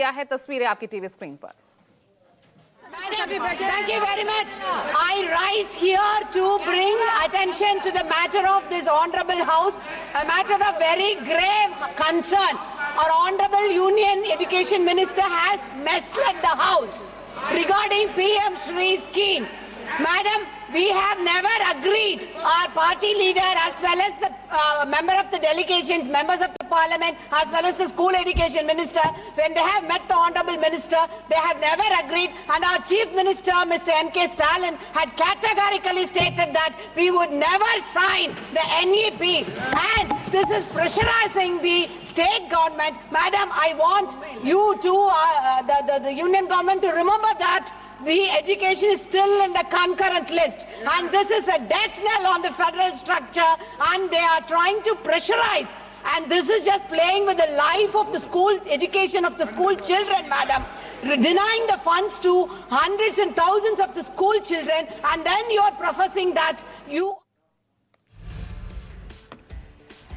क्या है तस्वीरें आपकी टीवी स्क्रीन पर। Thank you very much. I rise here to bring attention to the matter of this honorable house, a matter of very grave concern. Our honorable Union Education Minister has misled the house regarding PM Shri scheme. Madam, we have never agreed, our party leader as well as the member of the delegations, members of the parliament as well as the school education minister, when they have met the honorable minister, they have never agreed, and our chief minister, Mr. M.K. Stalin, had categorically stated that we would never sign the NEP, and this is pressurizing the state government. Madam, I want you to, the union government to remember that the education is still in the concurrent list, and this is a death knell on the federal structure, and they are trying to pressurize, and this is just playing with the life of the school education of the school children, madam, denying the funds to hundreds and thousands of the school children, and then you are professing that you.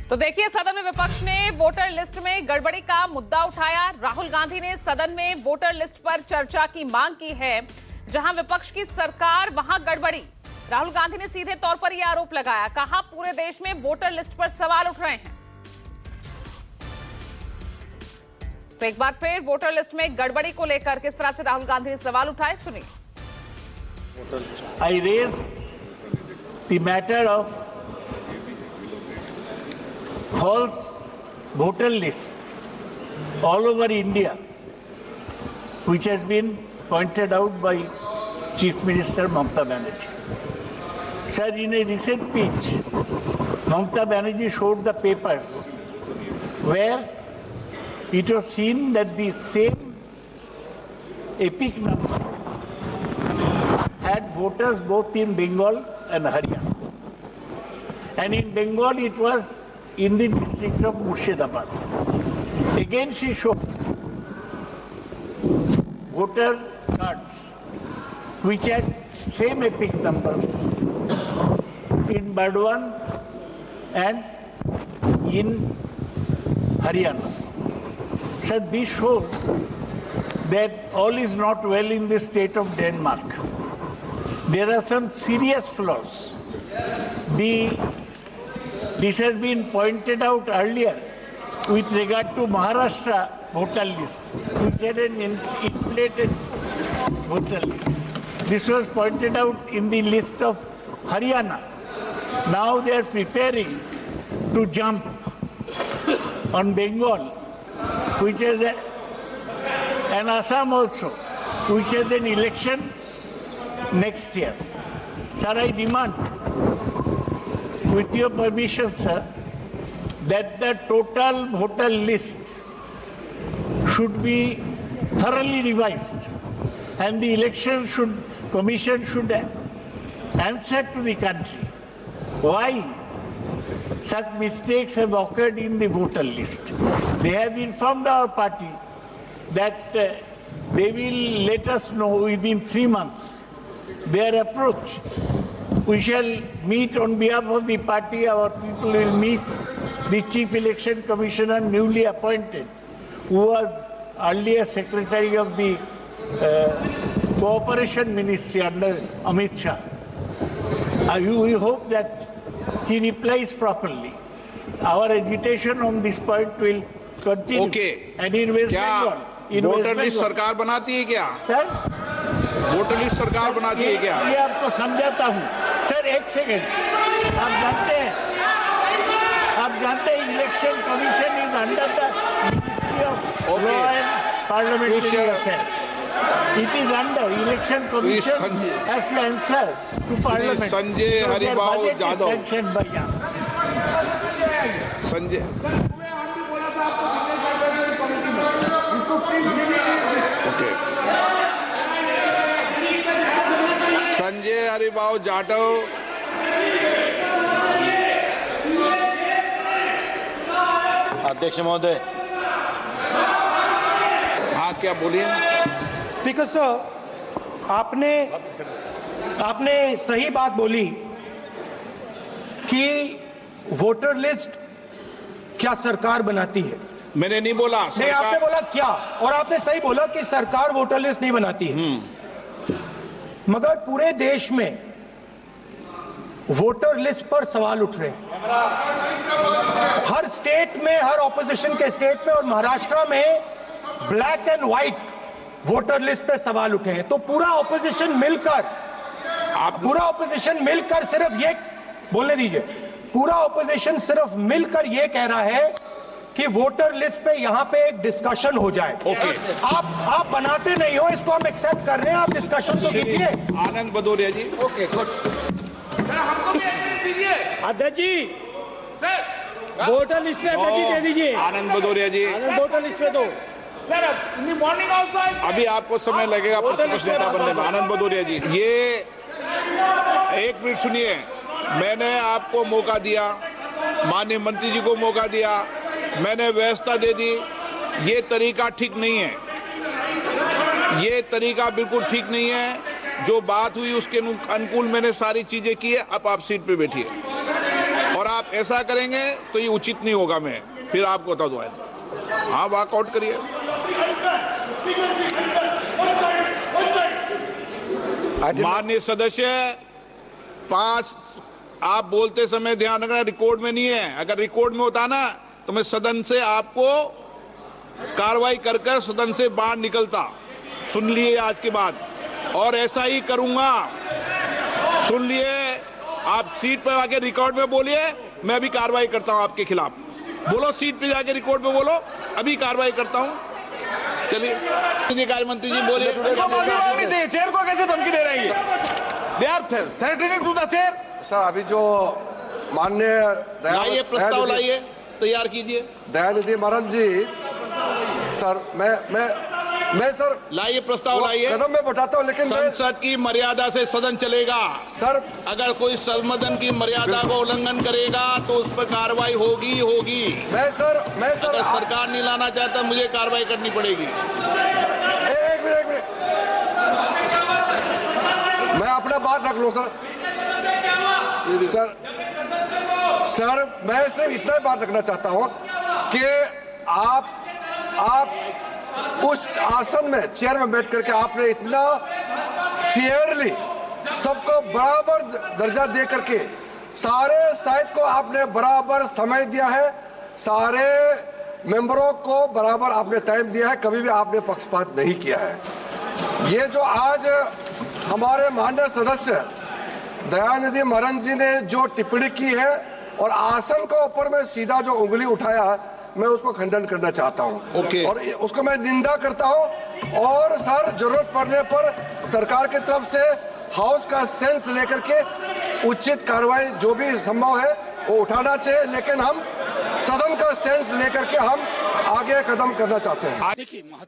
तो देखिए, सदन में विपक्ष ने voter list में गड़बड़ी का मुद्दा उठाया। राहुल गांधी ने सदन में वोटर लिस्ट पर चर्चा की मांग की है। जहां विपक्ष की सरकार वहां गड़बड़ी। राहुल गांधी ने सीधे तौर पर यह आरोप लगाया, कहा पूरे देश में वोटर लिस्ट पर सवाल उठ रहे हैं। तो एक बार फिर वोटर लिस्ट में गड़बड़ी को लेकर किस तरह से राहुल गांधी ने सवाल उठाए, सुनिए। I raise the matter of false voter list all over India, which has been pointed out by Chief Minister Mamata Banerjee. Sir, in a recent speech, Mamata Banerjee showed the papers where it was seen that the same epic number had voters both in Bengal and Haryana. And in Bengal it was in the district of Murshidabad. Again she showed voter cards which had same epic numbers in Burdwan and in Haryana. So this shows that all is not well in the state of Denmark. There are some serious flaws. This has been pointed out earlier with regard to Maharashtra voter list, which had an inflated voter list. This was pointed out in the list of Haryana. Now they are preparing to jump on Bengal, which is and Assam also, which is an election next year. Sir, I demand, with your permission, sir, that the total voter list should be thoroughly revised, and the election commission should answer to the country why such mistakes have occurred in the voter list. They have informed our party that they will let us know within 3 months their approach. We shall meet on behalf of the party, our people will meet the Chief Election Commissioner newly appointed, who was earlier Secretary of the Cooperation Ministry under Amit Shah. We hope that he replies properly. Our agitation on this point will continue. Okay. And in West Bengal. Voter list सरकार बनाती है क्या? Sir, voter list सरकार बनाती है क्या? ये आपको समझाता हूँ। सर, एक सेकेंड। आप जानते हैं election commission is under the ministry of law and parliamentary affairs. It is under election commission has to answer to parliament. Sanjay Haribabu Jadhav. Sanctioned by us. Sanjay. Okay. Sanjay Haribabu Jadhav. अध्यक्ष महोदय. हाँ, क्या बोलिए? स्पीकर सर, आपने सही बात बोली कि वोटर लिस्ट क्या सरकार बनाती है, मैंने नहीं बोला नहीं, आपने बोला क्या, और आपने सही बोला कि सरकार वोटर लिस्ट नहीं बनाती है, मगर पूरे देश में वोटर लिस्ट पर सवाल उठ रहे हैं। हर स्टेट में, हर ऑपोजिशन के स्टेट में और महाराष्ट्र में black and white voter list पे सवाल उठे हैं। तो पूरा ऑपोजिशन मिलकर सिर्फ ये बोलने दीजिए, पूरा ऑपोजिशन सिर्फ मिलकर ये कह रहा है कि वोटर लिस्ट पे यहाँ पे एक डिस्कशन हो जाए। आप बनाते नहीं हो, इसको हम एक्सेप्ट कर रहे हैं, आप डिस्कशन तो कीजिए। आनंद भदौरिया जी। Okay, good. अध्यक्ष जी, वोटर लिस्ट पे अध्यक्ष जी दे दीजिए। आनंद भदौरिया जी, वोटर लिस्ट पे दो। अभी आपको समय लगेगा प्रतिपक्ष नेता बनने में। आनंद भदौरिया जी, ये एक मिनट सुनिए, मैंने आपको मौका दिया, माननीय मंत्री जी को मौका दिया, मैंने व्यवस्था दे दी। ये तरीका ठीक नहीं है, ये तरीका बिल्कुल ठीक नहीं है। जो बात हुई उसके अनुकूल मैंने सारी चीजें की है। अब आप सीट पे बैठिए, और आप ऐसा करेंगे तो ये उचित नहीं होगा। मैं फिर आपको बता दूंगा। हाँ, वॉकआउट करिए। माननीय सदस्य, 5 आप बोलते समय ध्यान रखना, रिकॉर्ड में नहीं है। अगर रिकॉर्ड में होता ना तो मैं सदन से आपको कार्रवाई कर सदन से बाहर निकलता। सुन लिए आज के बाद, और ऐसा ही करूंगा। सुन लिए, आप सीट पर आके रिकॉर्ड में बोलिए, मैं अभी कार्रवाई करता हूं आपके खिलाफ। बोलो, सीट पे जाके रिकॉर्ड में बोलो, अभी कार्रवाई करता हूं। चलिए, कार्य मंत्री जी बोलिए। चेयर को कैसे धमकी दे रही है? They are threatening to the chair. Sir, अभी जो माननीय लाइए प्रस्ताव, लाइए, तैयार कीजिए। दयानिधि महाराज जी, सर मैं सर लाइए प्रस्ताव, लाइए। कदम में बताता हूँ, लेकिन संसद की मर्यादा से सदन चलेगा। सर, अगर कोई सदन की मर्यादा को उल्लंघन करेगा तो उस पर कार्रवाई होगी। मैं सर अगर सरकार नहीं लाना चाहता, मुझे कार्रवाई करनी पड़ेगी। एक मिनट, मैं अपना बात रख लूं सर, मैं सिर्फ इतना बात रखना चाहता हूं कि आप उस आसन में, चेयर में बैठ करके आपने इतना फेयरली सबको बराबर दर्जा दे करके सारे साइड को आपने बराबर समय दिया है, सारे मेंबरों को बराबर आपने टाइम दिया है, कभी भी आपने पक्षपात नहीं किया है। ये जो आज हमारे माननीय सदस्य दयानिधि महाराज जी ने जो टिप्पणी की है और आसन के ऊपर में सीधा जो उंगली उठाया, मैं उसको खंडन करना चाहता हूं। और उसको मैं निंदा करता हूं। और सर, जरूरत पड़ने पर सरकार की तरफ से हाउस का सेंस लेकर के उचित कार्रवाई जो भी संभव है वो उठाना चाहिए, लेकिन हम सदन का सेंस लेकर के हम आगे कदम करना चाहते हैं। देखिए